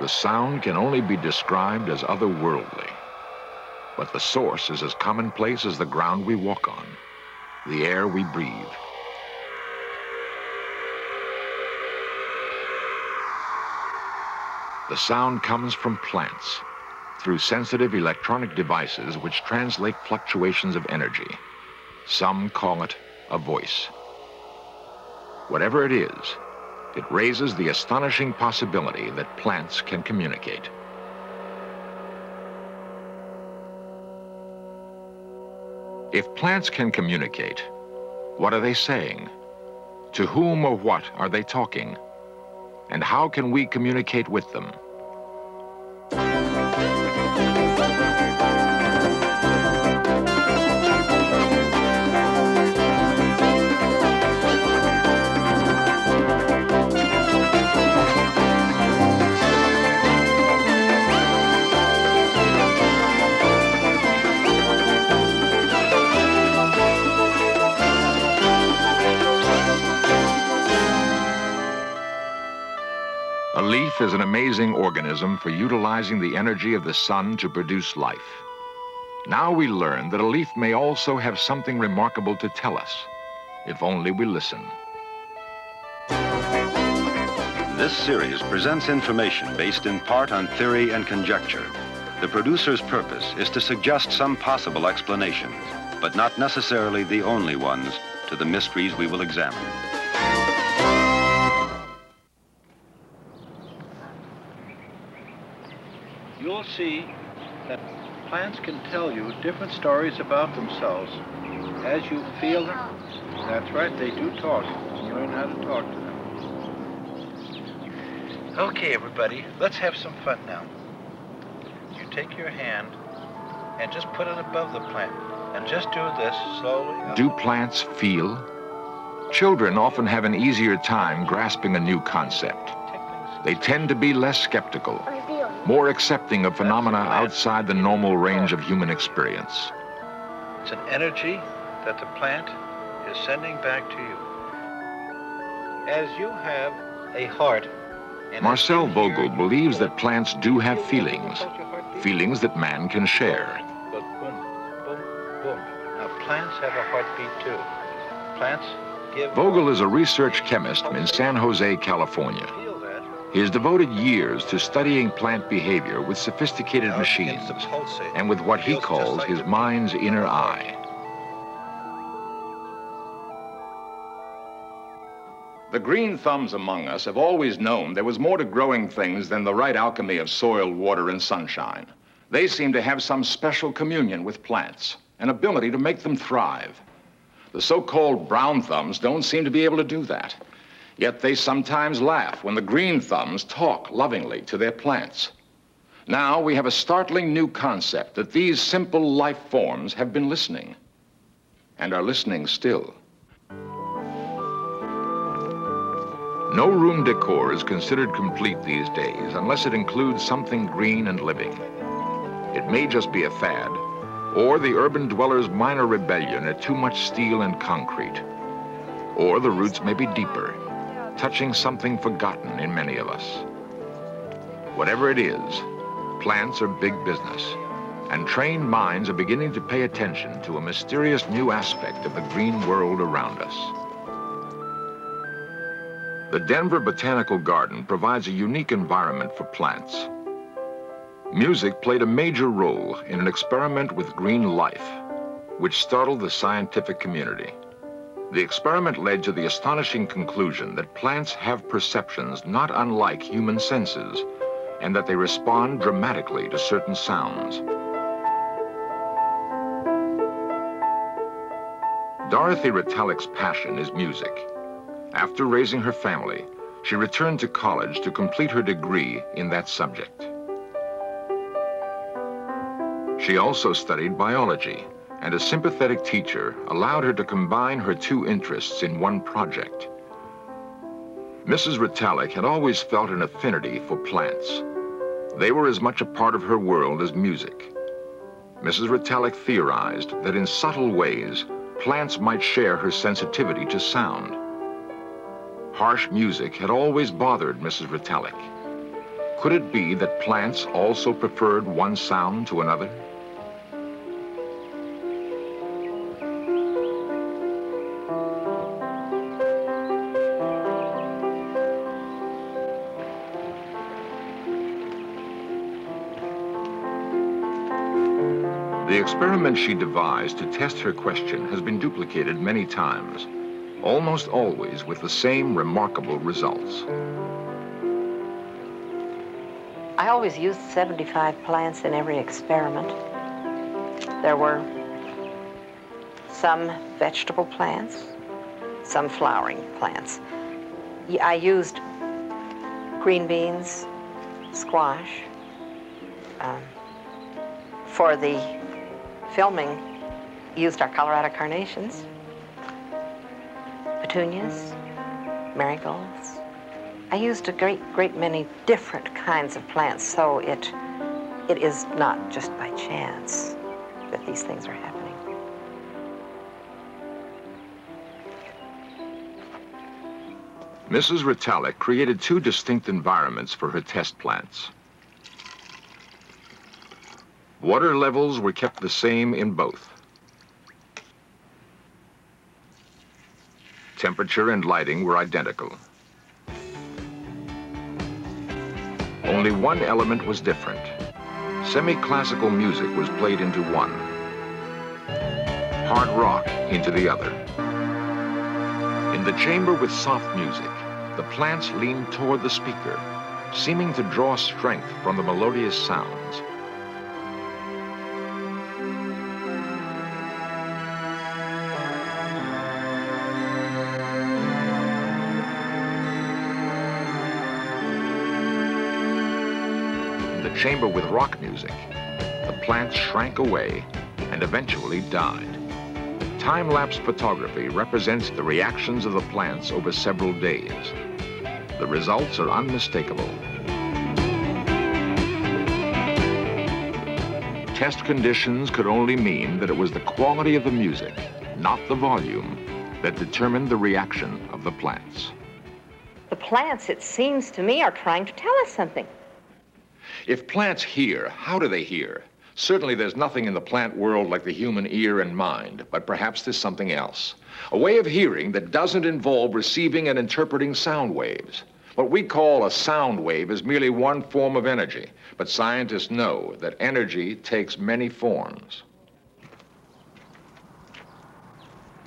The sound can only be described as otherworldly, but the source is as commonplace as the ground we walk on, the air we breathe. The sound comes from plants through sensitive electronic devices which translate fluctuations of energy. Some call it a voice. Whatever it is, it raises the astonishing possibility that plants can communicate. If plants can communicate, what are they saying? To whom or what are they talking? And how can we communicate with them? A leaf is an amazing organism for utilizing the energy of the sun to produce life. Now we learn that a leaf may also have something remarkable to tell us, if only we listen. This series presents information based in part on theory and conjecture. The producer's purpose is to suggest some possible explanations, but not necessarily the only ones, to the mysteries we will examine. You'll see that plants can tell you different stories about themselves as you feel them. That's right, they do talk. You learn how to talk to them. Okay, everybody, let's have some fun now. You take your hand and just put it above the plant, and just do this slowly. Do plants feel? Children often have an easier time grasping a new concept. They tend to be less skeptical, more accepting of phenomena outside the normal range of human experience. It's an energy that the plant is sending back to you. As you have a heart. Marcel Vogel believes that plants do have feelings, feelings that man can share. But boom, boom, boom. Now plants have a heartbeat too. Plants give... Vogel is a research chemist in San Jose, California. He has devoted years to studying plant behavior with sophisticated machines and with what he calls his mind's inner eye. The green thumbs among us have always known there was more to growing things than the right alchemy of soil, water, and sunshine. They seem to have some special communion with plants, an ability to make them thrive. The so-called brown thumbs don't seem to be able to do that. Yet they sometimes laugh when the green thumbs talk lovingly to their plants. Now we have a startling new concept that these simple life forms have been listening, and are listening still. No room decor is considered complete these days unless it includes something green and living. It may just be a fad, or the urban dweller's minor rebellion at too much steel and concrete. Or the roots may be deeper, touching something forgotten in many of us. Whatever it is, plants are big business, and trained minds are beginning to pay attention to a mysterious new aspect of the green world around us. The Denver Botanical Garden provides a unique environment for plants. Music played a major role in an experiment with green life, which startled the scientific community. The experiment led to the astonishing conclusion that plants have perceptions not unlike human senses, and that they respond dramatically to certain sounds. Dorothy Retallack's passion is music. After raising her family, she returned to college to complete her degree in that subject. She also studied biology, and a sympathetic teacher allowed her to combine her two interests in one project. Mrs. Retallack had always felt an affinity for plants. They were as much a part of her world as music. Mrs. Retallack theorized that in subtle ways, plants might share her sensitivity to sound. Harsh music had always bothered Mrs. Retallack. Could it be that plants also preferred one sound to another? The experiment she devised to test her question has been duplicated many times, almost always with the same remarkable results. I always used 75 plants in every experiment. There were some vegetable plants, some flowering plants. I used green beans, squash. For the filming, used our Colorado carnations, petunias, marigolds. I used a great many different kinds of plants, so it is not just by chance that these things are happening. Mrs. Ritalik created two distinct environments for her test plants. Water levels were kept the same in both. Temperature and lighting were identical. Only one element was different. Semi-classical music was played into one, hard rock into the other. In the chamber with soft music, the plants leaned toward the speaker, seeming to draw strength from the melodious sounds. Chamber with rock music, the plants shrank away and eventually died. Time-lapse photography represents the reactions of the plants over several days. The results are unmistakable. Test conditions could only mean that it was the quality of the music, not the volume, that determined the reaction of the plants. The plants, it seems to me, are trying to tell us something. If plants hear, how do they hear? Certainly there's nothing in the plant world like the human ear and mind, but perhaps there's something else. A way of hearing that doesn't involve receiving and interpreting sound waves. What we call a sound wave is merely one form of energy, but scientists know that energy takes many forms.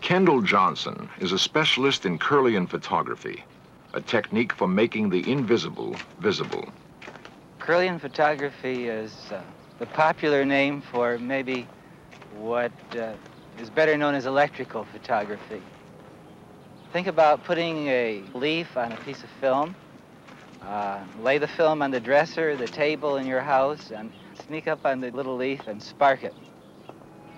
Kendall Johnson is a specialist in Kirlian photography, a technique for making the invisible visible. Kirlian photography is the popular name for maybe what is better known as electrical photography. Think about putting a leaf on a piece of film, lay the film on the dresser, the table in your house, and sneak up on the little leaf and spark it.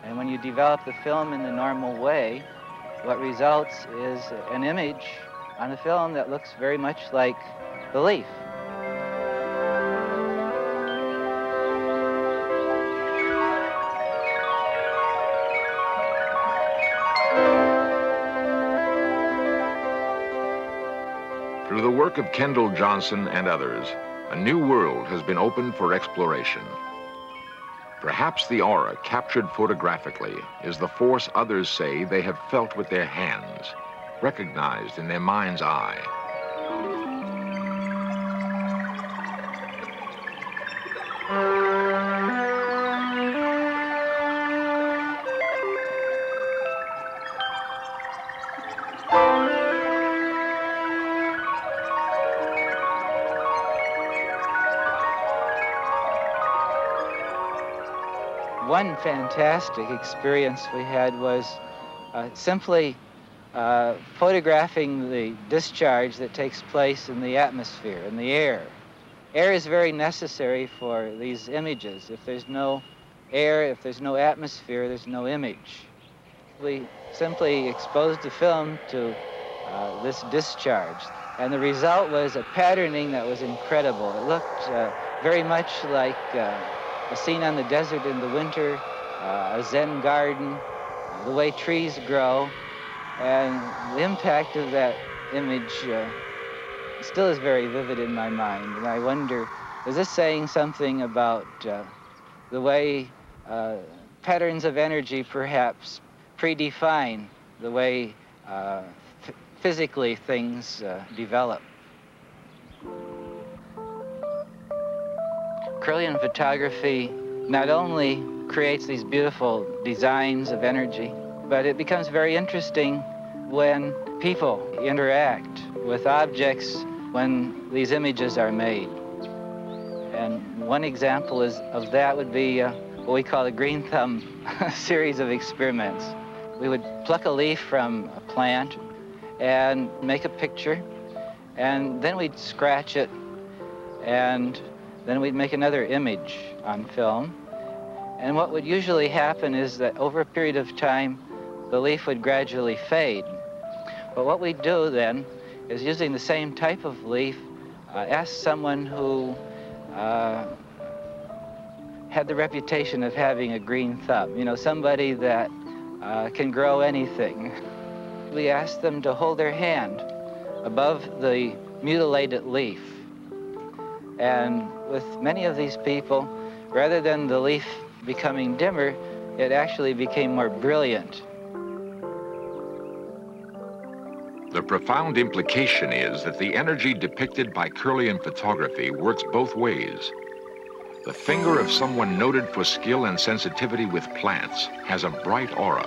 And when you develop the film in the normal way, what results is an image on the film that looks very much like the leaf. Through the work of Kendall Johnson and others, a new world has been opened for exploration. Perhaps the aura captured photographically is the force others say they have felt with their hands, recognized in their mind's eye. One fantastic experience we had was simply photographing the discharge that takes place in the atmosphere, in the air. Air is very necessary for these images. If there's no air, if there's no atmosphere, there's no image. We simply exposed the film to this discharge, and the result was a patterning that was incredible. It looked very much like a scene on the desert in the winter, a Zen garden, the way trees grow, and the impact of that image still is very vivid in my mind. And I wonder Is this saying something about the way patterns of energy perhaps predefine the way physically things develop? Kirlian photography not only creates these beautiful designs of energy, but it becomes very interesting when people interact with objects when these images are made. And one example of that would be what we call the green thumb series of experiments. We would pluck a leaf from a plant and make a picture, and then we'd scratch it, and then we'd make another image on film. And what would usually happen is that over a period of time, the leaf would gradually fade. But what we'd do then is, using the same type of leaf, ask someone who had the reputation of having a green thumb, you know, somebody that can grow anything. We asked them to hold their hand above the mutilated leaf. And with many of these people, rather than the leaf becoming dimmer, it actually became more brilliant. The profound implication is that the energy depicted by Kirlian photography works both ways. The finger of someone noted for skill and sensitivity with plants has a bright aura.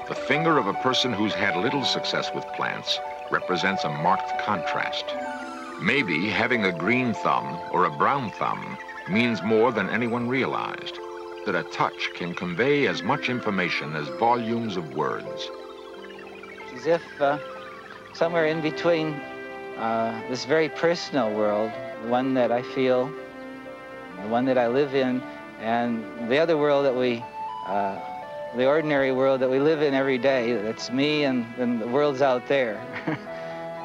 The finger of a person who's had little success with plants represents a marked contrast. Maybe having a green thumb or a brown thumb means more than anyone realized, that a touch can convey as much information as volumes of words. As if somewhere in between this very personal world, the one that I feel, the one that I live in, and the other world that the ordinary world that we live in every day, that's me and the world's out there.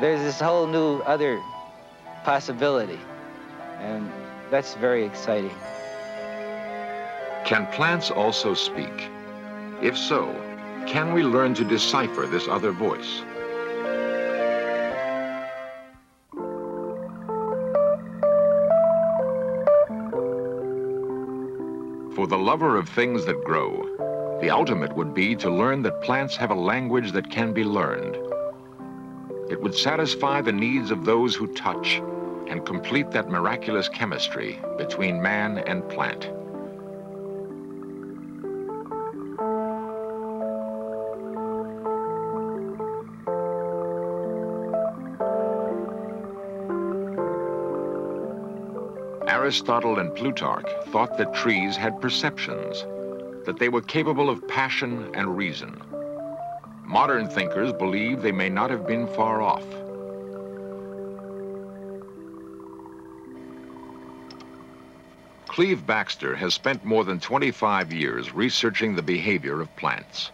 There's this whole new other possibility, and that's very exciting. Can plants also speak? If so, can we learn to decipher this other voice? For the lover of things that grow, the ultimate would be to learn that plants have a language that can be learned. It would satisfy the needs of those who touch and complete that miraculous chemistry between man and plant. Aristotle and Plutarch thought that trees had perceptions, that they were capable of passion and reason. Modern thinkers believe they may not have been far off. Cleve Baxter has spent more than 25 years researching the behavior of plants.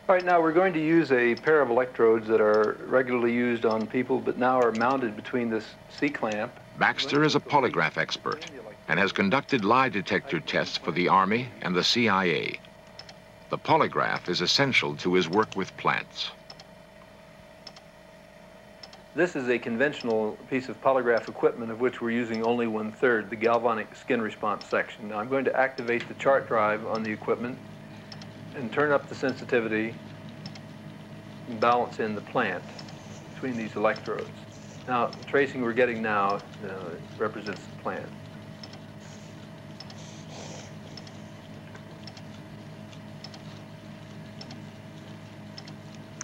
All right, now we're going to use a pair of electrodes that are regularly used on people, but now are mounted between this C-clamp. Baxter is a polygraph expert and has conducted lie detector tests for the Army and the CIA. The polygraph is essential to his work with plants. This is a conventional piece of polygraph equipment of which we're using only 1/3, the galvanic skin response section. Now I'm going to activate the chart drive on the equipment and turn up the sensitivity and balance in the plant between these electrodes. Now, the tracing we're getting now represents the plant.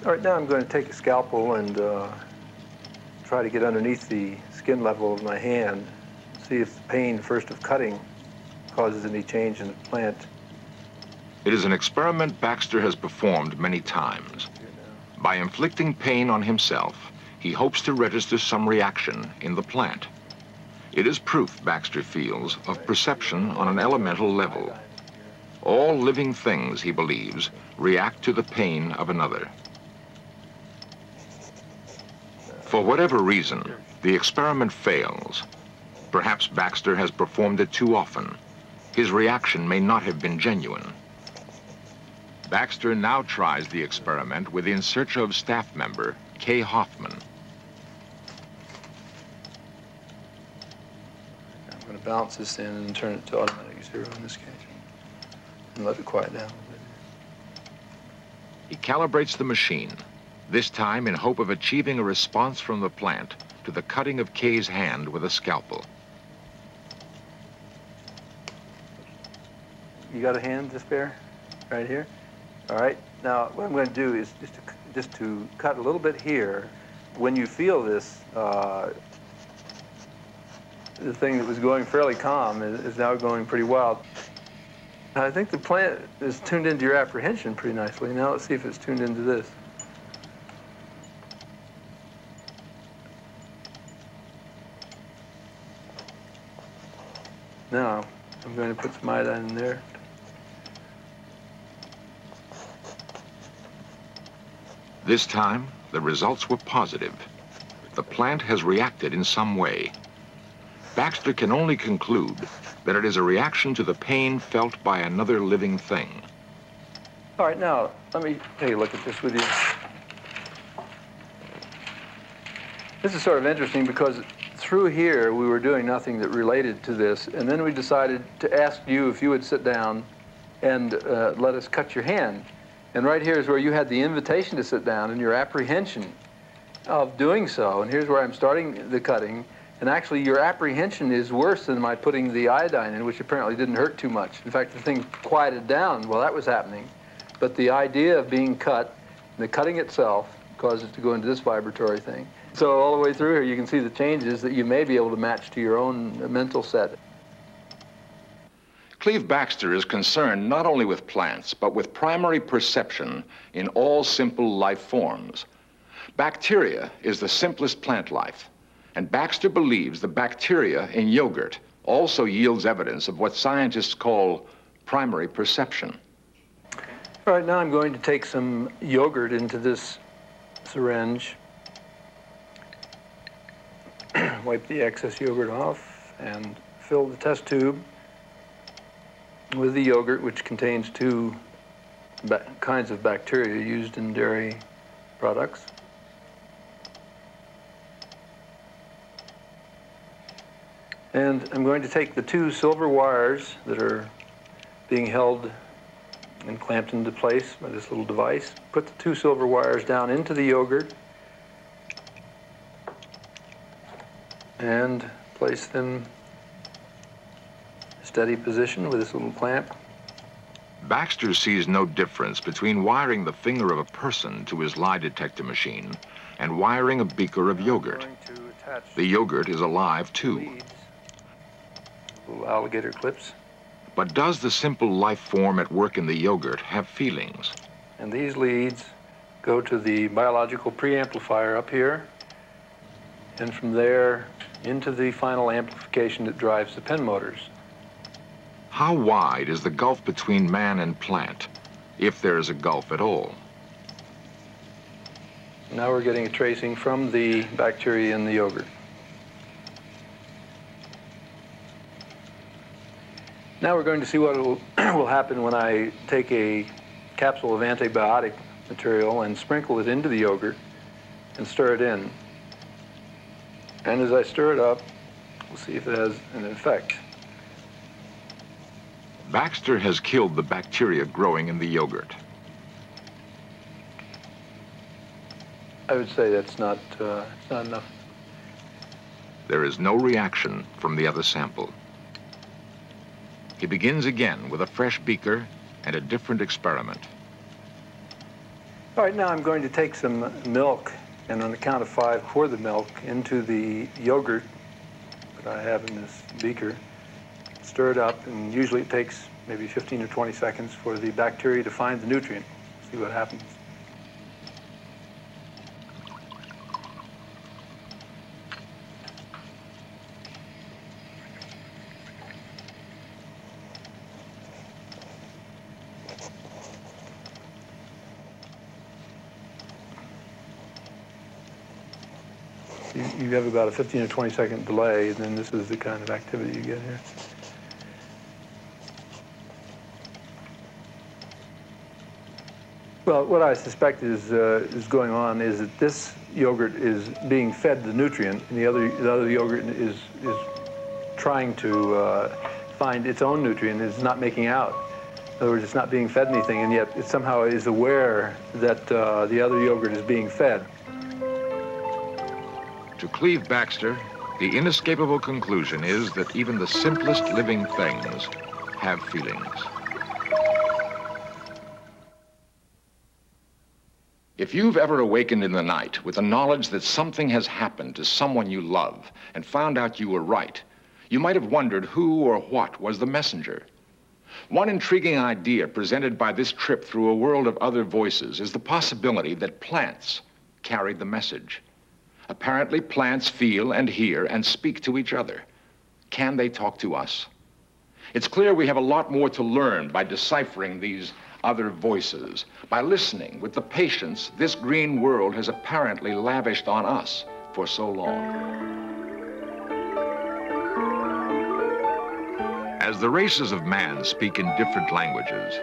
All right, now I'm going to take a scalpel and try to get underneath the skin level of my hand, see if the pain first of cutting causes any change in the plant. It is an experiment Baxter has performed many times. By inflicting pain on himself, he hopes to register some reaction in the plant. It is proof, Baxter feels, of perception on an elemental level. All living things, he believes, react to the pain of another. For whatever reason, the experiment fails. Perhaps Baxter has performed it too often. His reaction may not have been genuine. Baxter now tries the experiment with In Search of staff member Kay Hoffman. balance this in and turn it to automatic 0 in this case. And let it quiet down a little bit. He calibrates the machine, this time in hope of achieving a response from the plant to the cutting of Kay's hand with a scalpel. You got a hand to spare right here? All right. Now, what I'm going to do is just to cut a little bit here. When you feel this, the thing that was going fairly calm is now going pretty wild. I think the plant is tuned into your apprehension pretty nicely. Now let's see if it's tuned into this. Now, I'm going to put some iodine in there. This time, the results were positive. The plant has reacted in some way. Baxter can only conclude that it is a reaction to the pain felt by another living thing. All right, now, let me take a look at this with you. This is sort of interesting because through here, we were doing nothing that related to this, and then we decided to ask you if you would sit down and let us cut your hand. And right here is where you had the invitation to sit down and your apprehension of doing so. And here's where I'm starting the cutting. And actually, your apprehension is worse than my putting the iodine in, which apparently didn't hurt too much. In fact, the thing quieted down while that was happening. But the idea of being cut, the cutting itself, caused it to go into this vibratory thing. So all the way through here, you can see the changes that you may be able to match to your own mental set. Cleve Baxter is concerned not only with plants, but with primary perception in all simple life forms. Bacteria is the simplest plant life, and Baxter believes the bacteria in yogurt also yields evidence of what scientists call primary perception. All right, now I'm going to take some yogurt into this syringe, wipe the excess yogurt off, and fill the test tube with the yogurt, which contains two kinds of bacteria used in dairy products. And I'm going to take the two silver wires that are being held and clamped into place by this little device, put the two silver wires down into the yogurt, and place them steady position with this little clamp. Baxter sees no difference between wiring the finger of a person to his lie detector machine and wiring a beaker of yogurt. The yogurt is alive too. Leads, little alligator clips. But does the simple life form at work in the yogurt have feelings? And these leads go to the biological preamplifier up here, and from there into the final amplification that drives the pen motors. How wide is the gulf between man and plant, if there is a gulf at all? Now we're getting a tracing from the bacteria in the yogurt. Now we're going to see what will happen when I take a capsule of antibiotic material and sprinkle it into the yogurt and stir it in. And as I stir it up, we'll see if it has an effect. Baxter has killed the bacteria growing in the yogurt. I would say that's not enough. There is no reaction from the other sample. He begins again with a fresh beaker and a different experiment. All right, now I'm going to take some milk and on the count of 5, pour the milk into the yogurt that I have in this beaker. Stir it up, and usually it takes maybe 15 or 20 seconds for the bacteria to find the nutrient. See what happens. You have about a 15 or 20 second delay, and then this is the kind of activity you get here. Well, what I suspect is going on is that this yogurt is being fed the nutrient, and the other yogurt is trying to find its own nutrient. It's not making out. In other words, it's not being fed anything, and yet it somehow is aware that the other yogurt is being fed. To Cleve Baxter, the inescapable conclusion is that even the simplest living things have feelings. If you've ever awakened in the night with the knowledge that something has happened to someone you love and found out you were right, you might have wondered who or what was the messenger. One intriguing idea presented by this trip through a world of other voices is the possibility that plants carried the message. Apparently, plants feel and hear and speak to each other. Can they talk to us? It's clear we have a lot more to learn by deciphering these other voices, by listening with the patience this green world has apparently lavished on us for so long. As the races of man speak in different languages,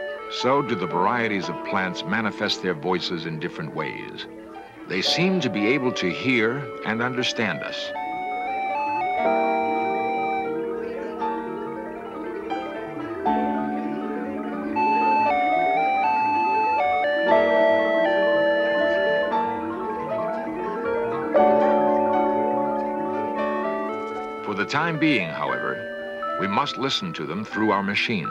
so do the varieties of plants manifest their voices in different ways. They seem to be able to hear and understand us. For the time being, however, we must listen to them through our machines.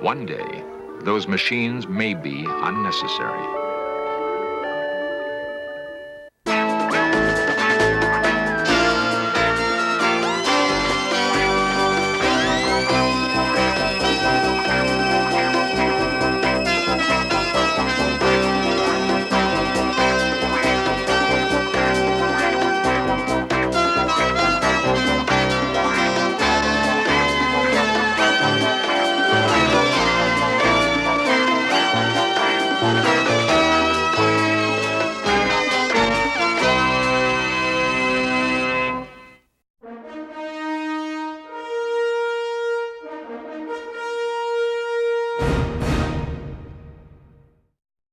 One day, those machines may be unnecessary.